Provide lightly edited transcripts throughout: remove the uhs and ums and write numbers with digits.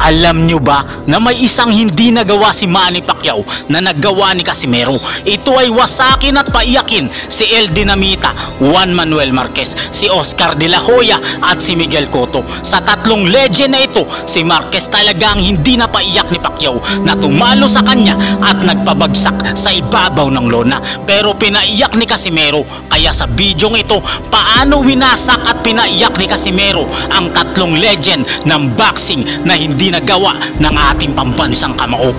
Alam nyo ba na may isang hindi nagawa si Manny Pacquiao na nagawa ni Casimero? Ito ay wasakin at paiyakin si El Dinamita, Juan Manuel Marquez, si Oscar De La Hoya at si Miguel Cotto. Sa tatlong legend na ito, si Marquez talagang hindi napaiyak ni Pacquiao na tumalo sa kanya at nagpabagsak sa ibabaw ng lona. Pero pinaiyak ni Casimero. Kaya sa bidyong ito, paano winasak at pinaiyak ni Casimero ang tatlong legend ng boxing na hindi nagawa ng ating pambansang kamao.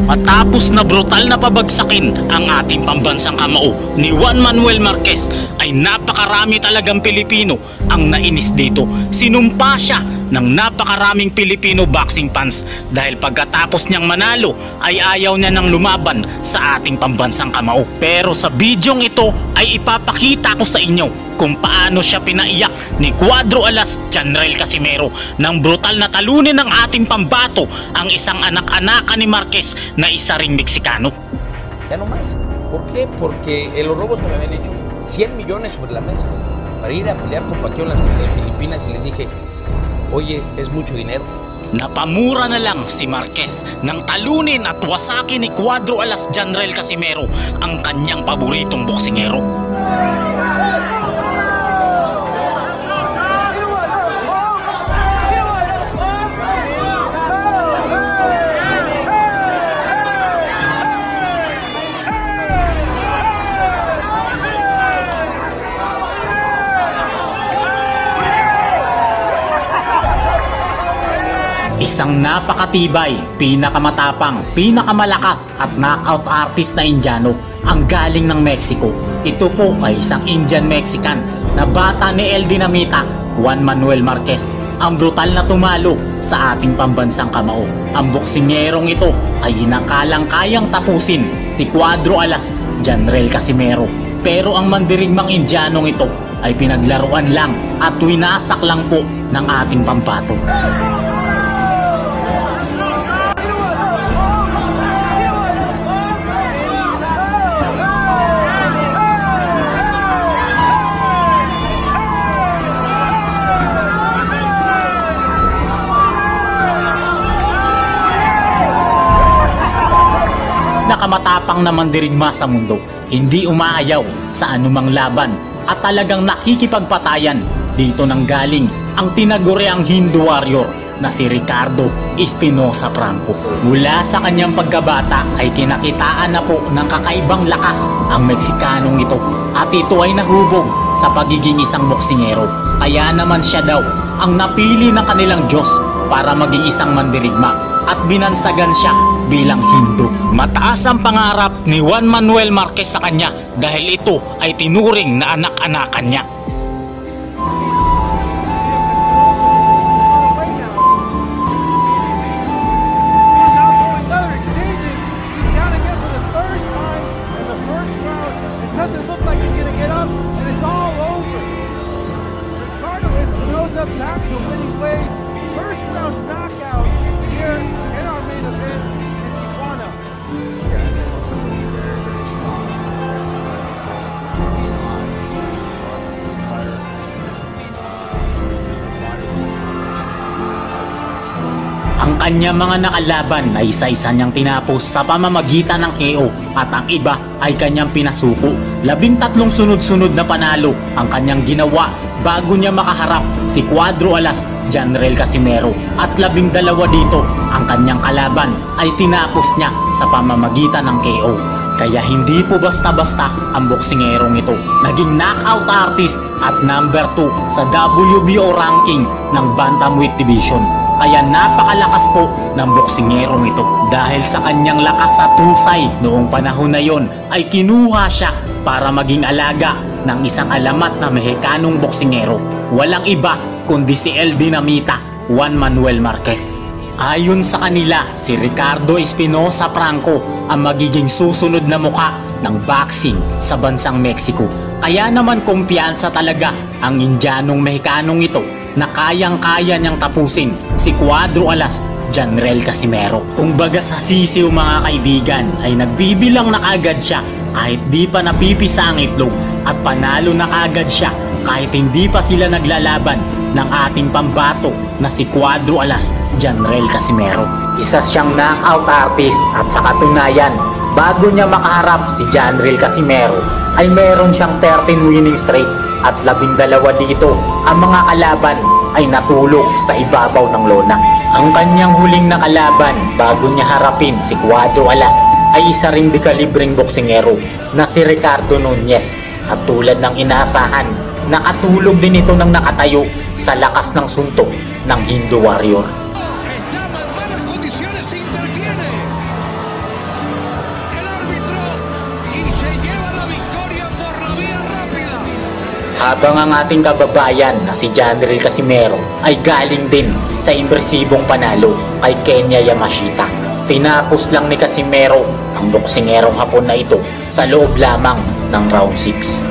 Matapos na brutal na pabagsakin ang ating pambansang kamao ni Juan Manuel Marquez, ay napakarami talagang Pilipino ang nainis dito. Sinumpa siya ng napakaraming Pilipino boxing fans dahil pagkatapos niyang manalo ay ayaw niya nang lumaban sa ating pambansang kamao. Pero sa bidyong ito ay ipapakita ko sa inyo kung paano siya pinaiyak ni Cuadro Alas Janrel Casimero nang brutal na talunin ng ating pambato ang isang anak-anakan ni Marquez na isa ring Meksikano. Ya no más. ¿Por qué? Porque los robos que me habían hecho 100 millones sobre la mesa para ir a pelear con Pacquiao en las Filipinas y les dije, oye, es mucho dinero. Napamura na lang si Marquez nang talunin at wasakin ni Cuadro Alas Janrel Casimero ang kanyang paboritong boksingero. Isang napakatibay, pinakamatapang, pinakamalakas at knockout artist na Indiano ang galing ng Mexico. Ito po ay isang Indian-Mexican na bata ni El Dinamita, Juan Manuel Marquez, ang brutal na tumalo sa ating pambansang kamao. Ang boksingerong ito ay inakalang kayang tapusin si Cuadro Alas Janrel Casimero. Pero ang mandirigmang Indianong ito ay pinaglaruan lang at winasak lang po ng ating pambato. Nakamatapang na mandirigma sa mundo, hindi umaayaw sa anumang laban at talagang nakikipagpatayan. Dito nang galing ang tinaguriang Hindu warrior na si Ricardo Espinosa Franco. Mula sa kanyang pagkabata ay kinakitaan na po ng kakaibang lakas ang Meksikanong ito at ito ay nahubog sa pagiging isang boksingero. Kaya naman siya daw ang napili ng kanilang Diyos para maging isang mandirigma at binansagan siya bilang Hindu. Mataas ang pangarap ni Juan Manuel Marquez sa kanya dahil ito ay tinuring na anak-anakan niya. Back to winning ways. First round knockout here in our main event in Tijuana. Yeah, it's absolutely very, very strong. He's on fighter. Ang kanya mga nakalaban ay isa-isa niyang tinapos sa pamamagitan ng KO at ang iba ay kanyang pinasuko. 13 sunod-sunod na panalo ang kanyang ginawa bago niya makaharap si Cuadro Alas Janrel Casimero at 12 dito ang kanyang kalaban ay tinapos niya sa pamamagitan ng KO. Kaya hindi po basta-basta ang boksingerong ito. Naging knockout artist at number 2 sa WBO ranking ng Bantamweight Division. Kaya napakalakas po ng boksingerong ito. Dahil sa kanyang lakas at husay noong panahon na yon ay kinuha siya para maging alaga ng isang alamat na Mexicanong boksingero. Walang iba kundi si El Dinamita, Juan Manuel Marquez. Ayon sa kanila, si Ricardo Espinosa Franco ang magiging susunod na muka ng boxing sa bansang Mexico. Kaya naman kumpiyansa talaga ang Indianong Mexicanong ito na kayang-kaya niyang tapusin si Cuadro Alas Janrel Casimero. Kung baga sa sisiw mga kaibigan ay nagbibilang na kagad siya kahit di pa napipisa ang itlog at panalo na kagad siya kahit hindi pa sila naglalaban ng ating pambato na si Cuadro Alas Janrel Casimero. Isa siyang knockout artist at sa katunayan, bago niya makaharap si Janrel Casimero ay meron siyang 13 winning streak at 12 dito ang mga kalaban ay natulog sa ibabaw ng lona. Ang kanyang huling na kalaban bago niya harapin si Cuadro Alas ay isa ring dekalibreng boksingero na si Ricardo Nunez at tulad ng inaasahan, nakatulog din ito ng nakatayo sa lakas ng suntok ng Hindu Warrior. Habang ang ating kababayan na si Janrel Casimero ay galing din sa impresibong panalo kay Kenya Yamashita. Tinapos lang ni Casimero ang boksingerong Hapon na ito sa loob lamang ng round 6.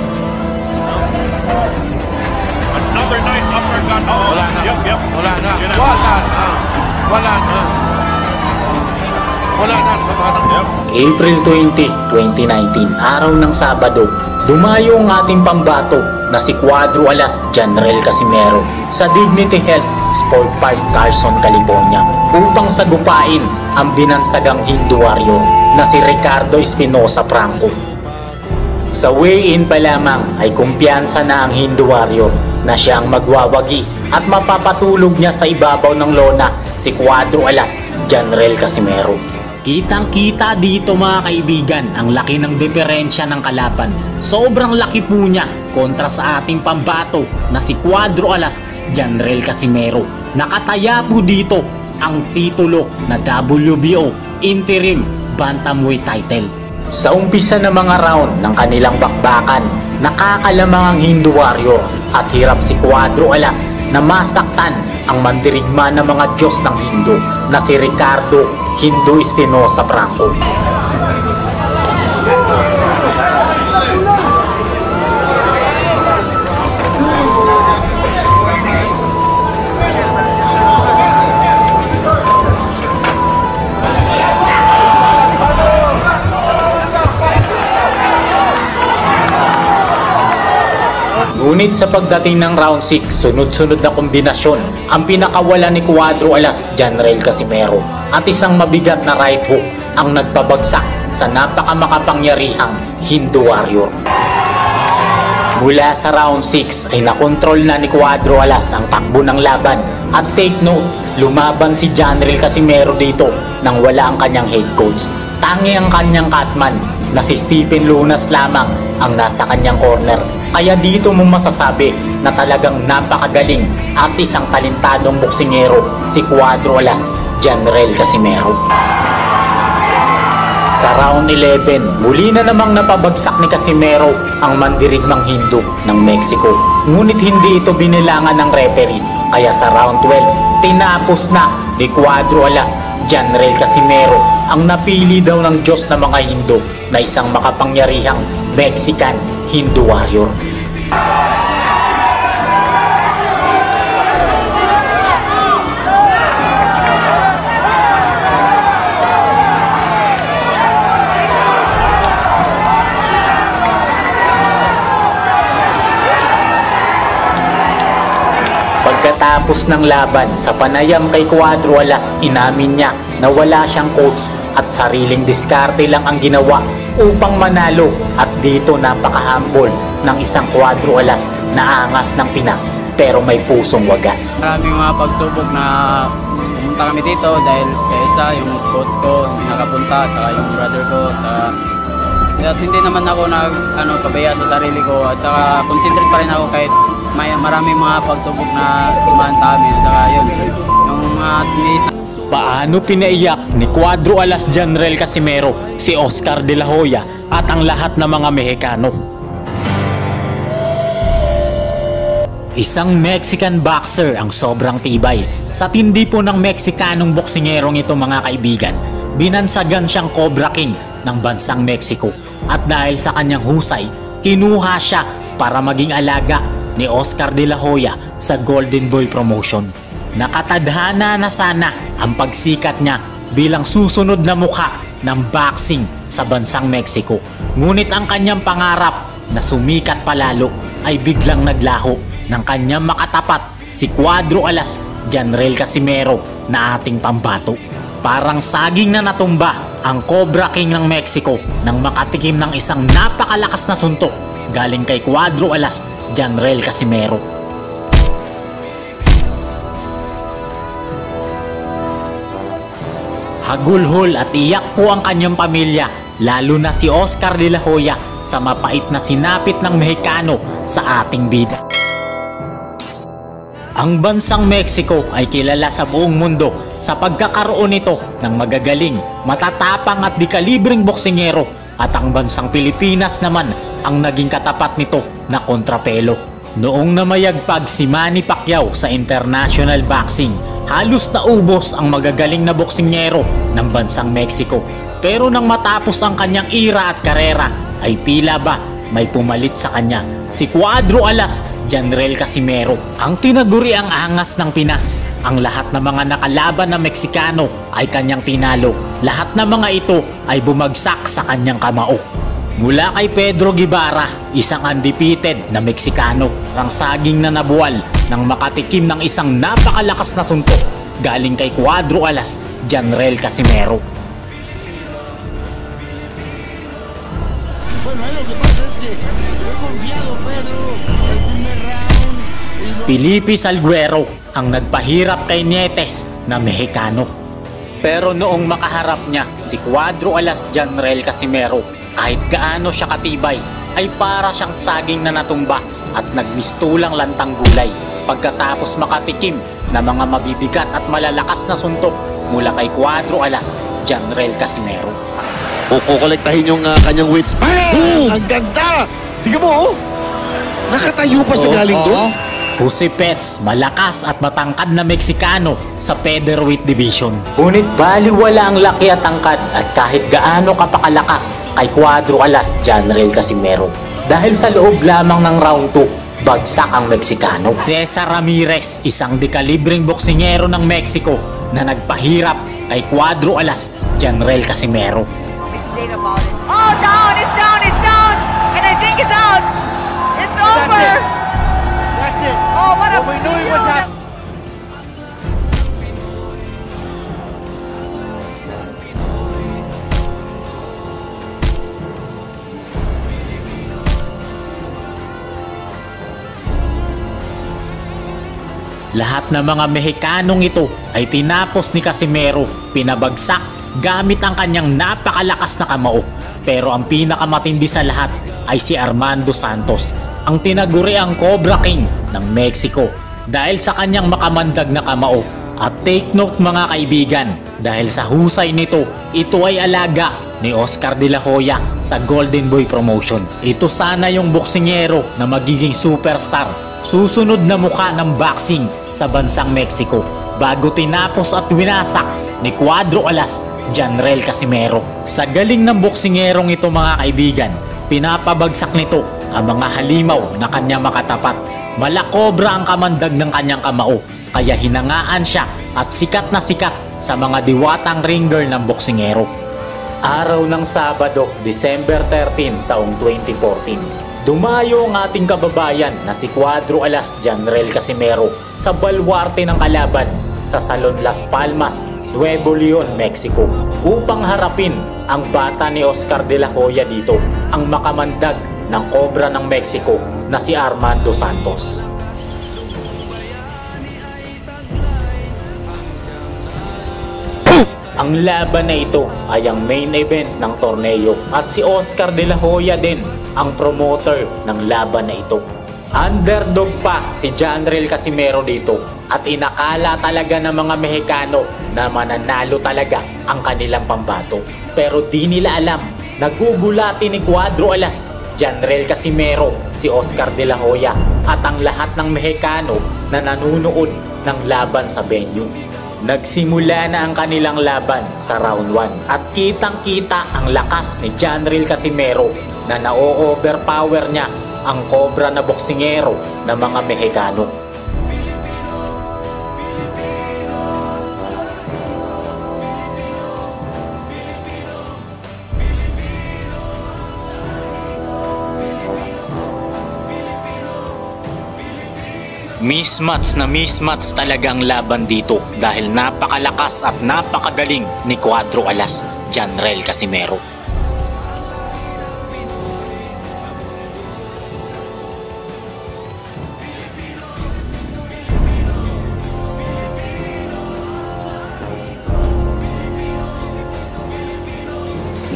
Another nice uppercut. Wala na. Yep. Wala na. Yun na. Wala na. Wala na. Wala na sa banang. Yep. April 20, 2019, araw ng Sabado, dumayo ang ating pambato na si Cuadro Alas Janrel Casimero sa Dignity Health Sport Park, Carson, California upang sagupain ang binansagang Hindu Warrior na si Ricardo Espinosa Franco. Sa weigh-in pa lamang ay kumpiyansa na ang Hindu Warrior na siyang magwawagi at mapapatulog niya sa ibabaw ng lona si Cuadro Alas Janrel Casimero. Kitang-kita dito mga kaibigan ang laki ng diferensya ng kalaban. Sobrang laki po niya kontra sa ating pambato na si Cuadro Alas Janrel Casimero. Nakataya po dito ang titulo na WBO Interim Bantamweight title. Sa umpisa ng mga round ng kanilang bakbakan, nakakalamang ang Hindu Warrior at hirap si Cuadro Alas na masaktan ang mandirigma ng mga Diyos ng Hindu na si Ricardo Hindu Espinosa Franco. Ngunit sa pagdating ng round 6, sunod-sunod na kombinasyon ang pinakawala ni Cuadro Alas Janrel Casimero at isang mabigat na right hook ang nagpabagsak sa napakamakapangyarihang Hindu Warrior. Mula sa round 6 ay nakontrol na ni Cuadro Alas ang takbo ng laban at take note, lumaban si Janrel Casimero dito nang wala ang kanyang head coach. Tangi ang kanyang catman na si Stephen Lunas lamang ang nasa kanyang corner. Kaya dito mo masasabi na talagang napakagaling at isang talentadong boksingero si Cuadro Alas Janrel Casimero. Sa round 11, muli na namang napabagsak ni Casimero ang mandirigmang Hindu ng Mexico. Ngunit hindi ito binilangan ng referee. Kaya sa round 12, tinapos na ni Cuadro Alas Janrel Casimero ang napili daw ng Diyos ng mga Hindu na isang makapangyarihang Mexican Hindu Warrior. Pagkatapos ng laban sa panayam kay Cuadro Alas, inamin niya na wala siyang coach at sariling diskarte lang ang ginawa upang manalo at dito napaka-humble ng isang Cuadro Alas na angas ng Pinas pero may pusong wagas. Maraming mga pagsubok na pumunta kami dito dahil sa isa yung coach ko hindi nakapunta at saka yung brother ko at hindi naman ako pabaya sa sarili ko at saka concentrate pa rin ako kahit may maraming mga pagsubok na dumaan sa amin. Saka yun, yung mga Paano pinaiyak ni Cuadro Alas Janrel Casimero si Oscar De La Hoya at ang lahat ng mga Mexicano? Isang Mexican boxer ang sobrang tibay. Sa tindi po ng Mexikanong boksingerong ito mga kaibigan, binansagan siyang Cobra King ng bansang Mexico at dahil sa kanyang husay, kinuha siya para maging alaga ni Oscar De La Hoya sa Golden Boy promotion. Nakatadhana na sana ang pagsikat niya bilang susunod na mukha ng boxing sa bansang Mexico. Ngunit ang kanyang pangarap na sumikat palalo ay biglang naglaho ng kanyang makatapat si Cuadro Alas Janrel Casimero na ating pambato. Parang saging na natumba ang Cobra King ng Mexico nang makatikim ng isang napakalakas na suntok galing kay Cuadro Alas Janrel Casimero. Hagulhol at iyak po ang kanyang pamilya, lalo na si Oscar De La Hoya sa mapait na sinapit ng Mexicano sa ating bida. Ang bansang Mexico ay kilala sa buong mundo sa pagkakaroon nito ng magagaling, matatapang at dekalibreng boksingero, at ang bansang Pilipinas naman ang naging katapat nito na kontrapelo. Noong namayagpag si Manny Pacquiao sa international boxing, halos naubos ang magagaling na boksingero ng bansang Mexico. Pero nang matapos ang kanyang era at karera, ay tila ba may pumalit sa kanya, si Cuadro Alas Janrel Casimero. Ang tinaguri ang angas ng Pinas. Ang lahat ng mga nakalaban na Meksikano ay kanyang tinalo. Lahat ng mga ito ay bumagsak sa kanyang kamao. Mula kay Pedro Guevara, isang undefeated na Meksikano, ang saging na nabuwal nang makatikim ng isang napakalakas na suntok galing kay Cuadro Alas Janrel Casimero. Bueno, lo que pasa es que yo he confiado, Pedro, el primer round. Felipe Salguero ang nagpahirap kay Nietes na Mexicano. Pero noong makaharap niya si Cuadro Alas Janrel Casimero, kahit gaano siya katibay, ay para siyang saging na natumba at nagmistulang lantang gulay pagkatapos makatikim na mga mabibigat at malalakas na suntok mula kay Cuadro Alas Janrel Casimero. Kukolektahin yung kanyang weights. Bam! Ang ganda! Tingnan mo, oh! Nakatayo pa sa galing doon. Jose Pets, malakas at matangkad na Meksikano sa featherweight division. Ngunit baliwala ang laki at tangkad at kahit gaano kapakalakas kay Cuadro Alas Janrel Casimero. Dahil sa loob lamang ng round 2, bagsak ang Meksikano. Cesar Ramirez, isang dekalibreng boksingero ng Mexico na nagpahirap kay Cuadro Alas Janrel Casimero. Oh, down! It's down! It's down! And I think it's out! It's over! That's it. Oh, what a We knew he was beautiful- out. Lahat ng mga Mexicanong ito ay tinapos ni Casimero, pinabagsak gamit ang kanyang napakalakas na kamao. Pero ang pinakamatindi sa lahat ay si Armando Santos, ang tinaguri ang Cobra King ng Mexico dahil sa kanyang makamandag na kamao. At take note mga kaibigan, dahil sa husay nito, ito ay alaga ni Oscar De La Hoya sa Golden Boy promotion. Ito sana yung boksingero na magiging superstar, susunod na mukha ng boxing sa bansang Mexico, bago tinapos at winasak ni Cuadro Alas Janrel Casimero. Sa galing ng boksingerong ito mga kaibigan, pinapabagsak nito ang mga halimaw na kanya makatapat. Malakobra ang kamandag ng kanyang kamao, kaya hinangaan siya at sikat na sikat sa mga diwatang ringer ng boksingero. Araw ng Sabado, December 13, taong 2014. Dumayo ang ating kababayan na si Cuadro Alas Janrel Casimero sa balwarte ng kalaban sa Salon Las Palmas, Nuevo Leon, Mexico, upang harapin ang bata ni Oscar De La Hoya dito, ang makamandag ng Cobra ng Mexico na si Armando Santos. Ang laban na ito ay ang main event ng torneo at si Oscar De La Hoya din ang promoter ng laban na ito. Underdog pa si Janrel Casimero dito at inakala talaga ng mga Mexicano na mananalo talaga ang kanilang pambato. Pero di nila alam, nagugulati ni Cuadro Alas Janrel Casimero si Oscar De La Hoya at ang lahat ng Mexicano na nanunood ng laban sa venue. Nagsimula na ang kanilang laban sa round 1 at kitang-kita ang lakas ni Janrel Casimero na na-overpower niya ang kobra na boksingero ng mga Mexicano. Mismatch talagang laban dito dahil napakalakas at napakagaling ni Cuadro Alas, Janrel Casimero.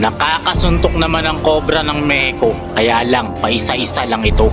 Nakakasuntok naman ang kobra ng Mexico, kaya lang paisa-isa lang ito.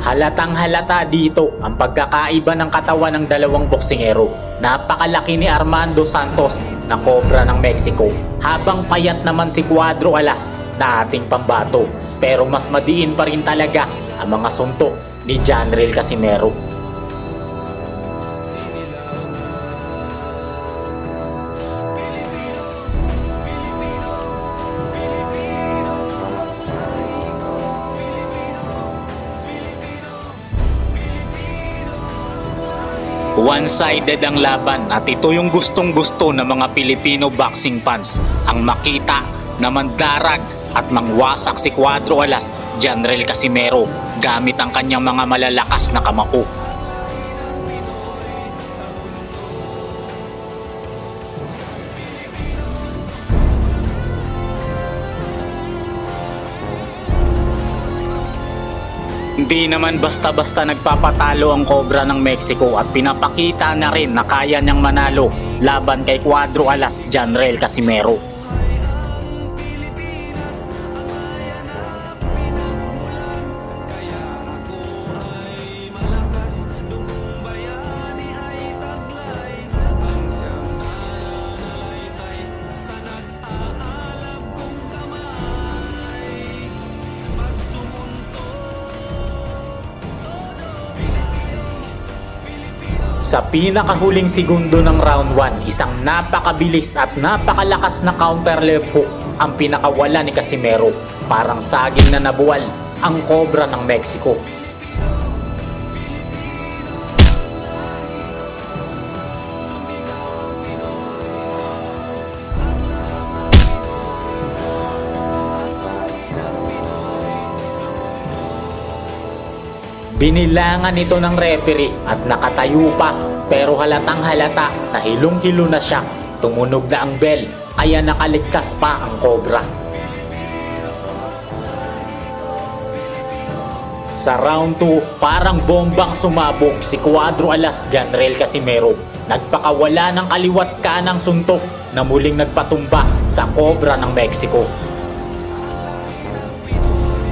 Halatang halata dito ang pagkakaiba ng katawan ng dalawang boksingero. Napakalaki ni Armando Santos na kobra ng Mexico, habang payat naman si Cuadro Alas na ating pambato. Pero mas madiin pa rin talaga ang mga suntok ni Janrel Casimero. One-sided ang laban at ito yung gustong-gusto ng mga Pilipino boxing fans, ang makita na mandarag at mangwasak si Cuadro Alas, Janrel Casimero gamit ang kanyang mga malalakas na kamao. Hindi naman basta-basta nagpapatalo ang kobra ng Mexico at pinapakita na rin na kaya niyang manalo laban kay Cuadro Alas, Janrel Casimero. Sa pinakahuling segundo ng round 1, isang napakabilis at napakalakas na counter left hook ang pinakawala ni Casimero. Parang saging na nabuwal ang kobra ng Mexico. Binilangan ito ng referee at nakatayo pa, pero halatang halata na hilong-hilo na siya. Tumunog na ang bell, kaya nakaligtas pa ang kobra. Sa round 2, parang bombang sumabog si Cuadro Alas, Janrel Casimero. Nagpakawala ng kaliwat kanang suntok na muling nagpatumba sa kobra ng Mexico.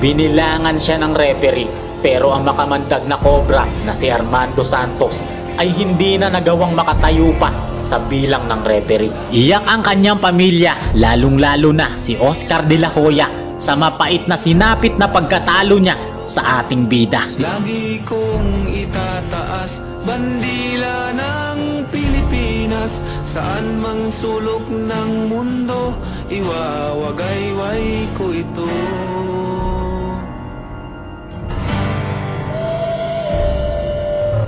Binilangan siya ng referee, pero ang makamandag na kobra na si Armando Santos ay hindi na nagawang makatayo pa sa bilang ng referee. Iyak ang kanyang pamilya, lalong-lalo na si Oscar De La Hoya sa mapait na sinapit na pagkatalo niya sa ating bida. Lagi kong itataas bandila ng Pilipinas, saan mang sulok ng mundo, iwawagayway ko ito.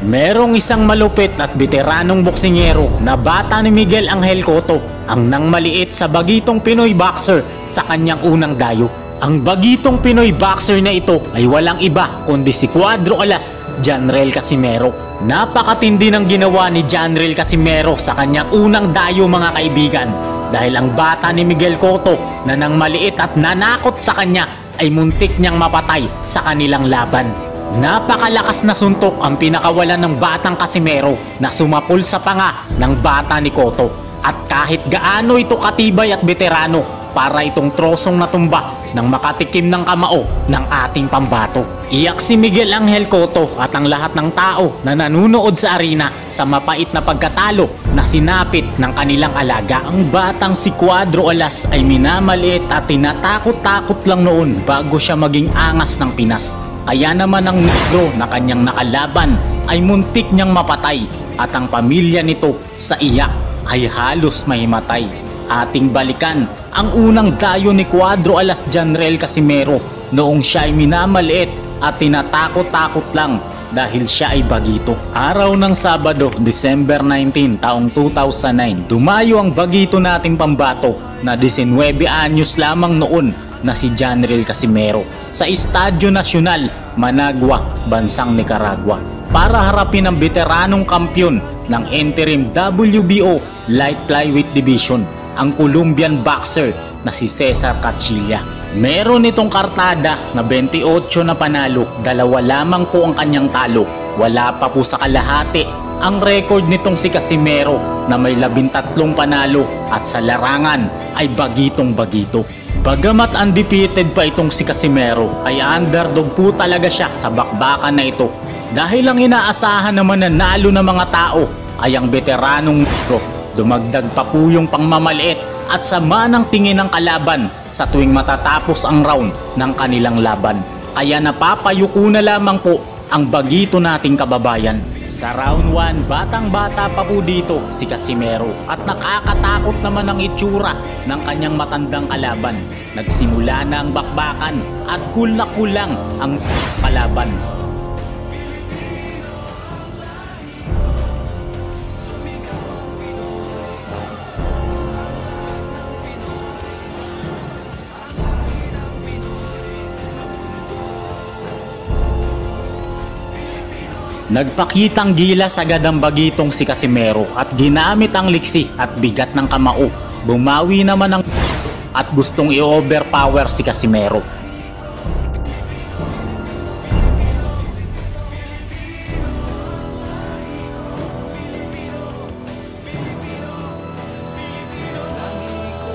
Merong isang malupit at veteranong boksingero na bata ni Miguel Angel Cotto ang nang maliit sa bagitong Pinoy boxer sa kanyang unang dayo. Ang bagitong Pinoy boxer na ito ay walang iba kundi si Cuadro Alas, Janrel Casimero. Napakatindi ng ginawa ni Janrel Casimero sa kanyang unang dayo, mga kaibigan, dahil ang bata ni Miguel Cotto na nang maliit at nanakot sa kanya ay muntik niyang mapatay sa kanilang laban. Napakalakas na suntok ang pinakawalan ng batang Casimero na sumapul sa panga ng bata ni Cotto. At kahit gaano ito katibay at veterano, para itong trosong natumba ng makatikim ng kamao ng ating pambato. Iyak si Miguel Angel Cotto at ang lahat ng tao na nanunood sa arena sa mapait na pagkatalo na sinapit ng kanilang alaga. Ang batang si Cuadro Alas ay minamaliit at tinatakot-takot lang noon bago siya maging angas ng Pinas. Kaya naman ang negro na kanyang nakalaban ay muntik niyang mapatay at ang pamilya nito sa iyak ay halos mahimatay. Ating balikan ang unang dayo ni Cuadro Alas Janrel Casimero noong siya ay minamaliit at tinatakot-takot lang dahil siya ay bagito. Araw ng Sabado, December 19, taong 2009, dumayo ang bagito nating pambato na 19 anyos lamang noon na si Janrel Casimero sa Estadio Nacional, Managua, bansang Nicaragua para harapin ang veteranong kampyon ng interim WBO Light Flyweight Division, ang Colombian boxer na si Cesar Cachilla. Meron itong kartada na 28 na panalo, 2 lamang po ang kanyang talo. Wala pa po sa kalahati ang record nitong si Casimero na may 13 panalo at sa larangan ay bagitong bagito. Bagamat undefeated pa itong si Casimero ay underdog po talaga siya sa bakbakan na ito dahil ang inaasahan naman na nalo ng mga tao ay ang veteranong negro. Dumagdag pa po yung pangmamaliit at sama ng tingin ng kalaban sa tuwing matatapos ang round ng kanilang laban. Kaya napapayuko na lamang po ang bagito nating kababayan. Sa round 1, batang-bata pa po dito si Casimero at nakakatakot naman ang itsura ng kanyang matandang kalaban. Nagsimula na ang bakbakan at cool na cool lang ang kalaban. Nagpakitang gilas agad ang bagitong si Casimero at ginamit ang liksi at bigat ng kamao. Bumawi naman ang at gustong i-overpower si Casimero.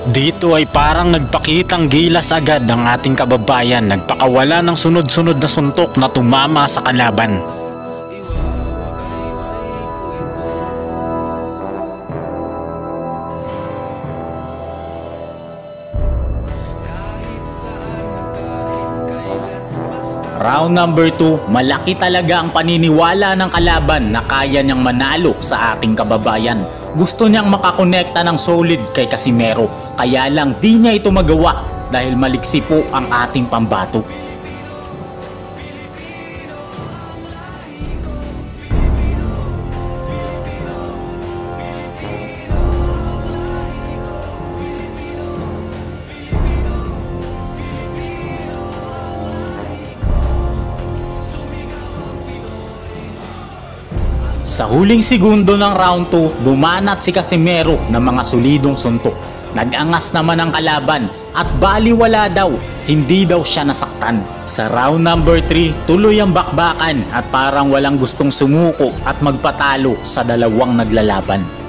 Dito ay parang nagpakitang gilas agad ang ating kababayan, nagpakawala ng sunod-sunod na suntok na tumama sa kalaban. Round number 2, malaki talaga ang paniniwala ng kalaban na kaya niyang manalo sa ating kababayan. Gusto niyang makakonekta ng solid kay Casimero, kaya lang di niya ito magawa dahil maliksi po ang ating pambato. Sa huling segundo ng round 2, bumanat si Casimero ng mga solidong suntok. Nag-angas naman ang kalaban at baliwala daw, hindi daw siya nasaktan. Sa round number 3, tuloy ang bakbakan at parang walang gustong sumuko at magpatalo sa dalawang naglalaban.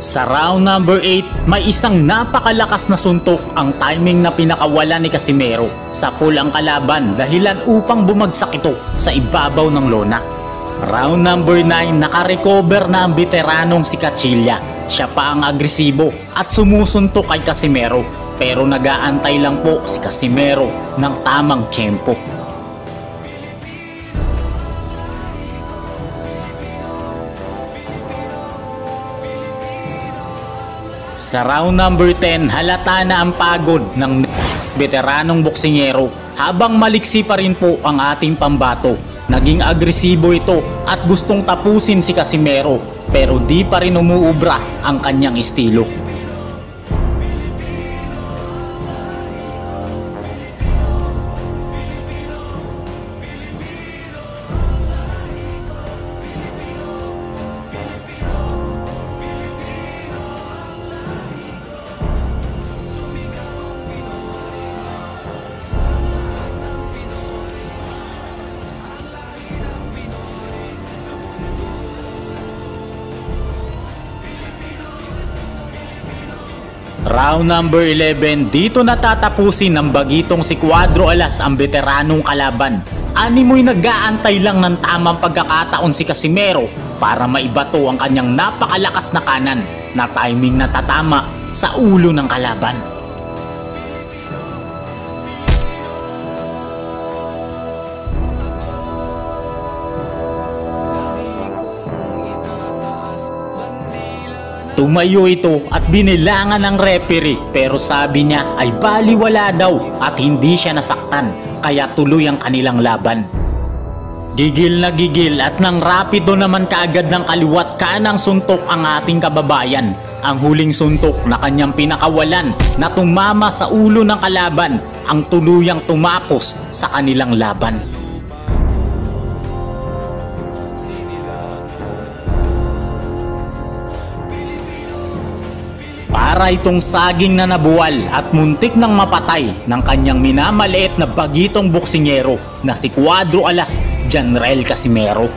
Sa round number 8, may isang napakalakas na suntok ang timing na pinakawala ni Casimero. Sa pool ang kalaban dahilan upang bumagsak ito sa ibabaw ng lona. Round number 9, nakarecover na ang veteranong si Cachilla. Siya pa ang agresibo at sumusuntok kay Casimero pero nag-aantay lang po si Casimero ng tamang tiyempo. Sa round number 10, halata na ang pagod ng veteranong boksingero habang maliksi pa rin po ang ating pambato. Naging agresibo ito at gustong tapusin si Casimero pero di pa rin umuubra ang kanyang estilo. Round number 11, dito natatapusin ng bagitong si Cuadro Alas ang veteranong kalaban. Animoy nag-aantay lang ng tamang pagkakataon si Casimero para maibato ang kanyang napakalakas na kanan na timing na tatama sa ulo ng kalaban. Tumayo ito at binilangan ng referee pero sabi niya ay baliwala daw at hindi siya nasaktan kaya tuloy ang kanilang laban. Gigil na gigil at nang rapido naman kaagad ng kaliwat kanang suntok ang ating kababayan. Ang huling suntok na kanyang pinakawalan na tumama sa ulo ng kalaban ang tuluyang tumapos sa kanilang laban. Para itong saging na nabuwal at muntik ng mapatay ng kanyang minamaliit na bagitong boksingero na si Cuadro Alas Janrel Casimero.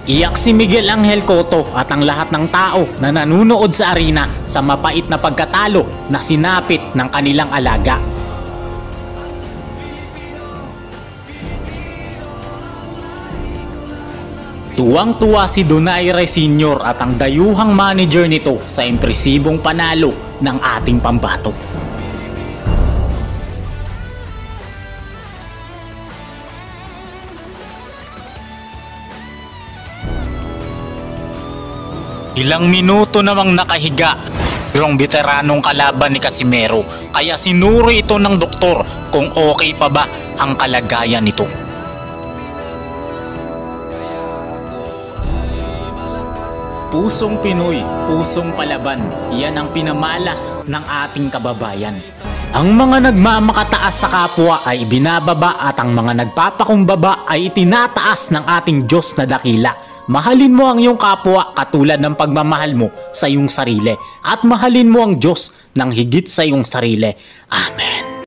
Iyak si Miguel Angel Cotto at ang lahat ng tao na nanunood sa arena sa mapait na pagkatalo na sinapit ng kanilang alaga. Tuwang-tuwa si Donaire Sr. at ang dayuhang manager nito sa impresibong panalo ng ating pambato. Ilang minuto namang nakahiga yung veteranong kalaban ni Casimero kaya sinuri ito ng doktor kung okay pa ba ang kalagayan nito. Pusong Pinoy, pusong palaban, yan ang pinamalas ng ating kababayan. Ang mga nagmamakataas sa kapwa ay binababa at ang mga nagpapakumbaba ay itinataas ng ating Diyos na dakila. Mahalin mo ang iyong kapwa katulad ng pagmamahal mo sa iyong sarili at mahalin mo ang Diyos ng higit sa iyong sarili. Amen.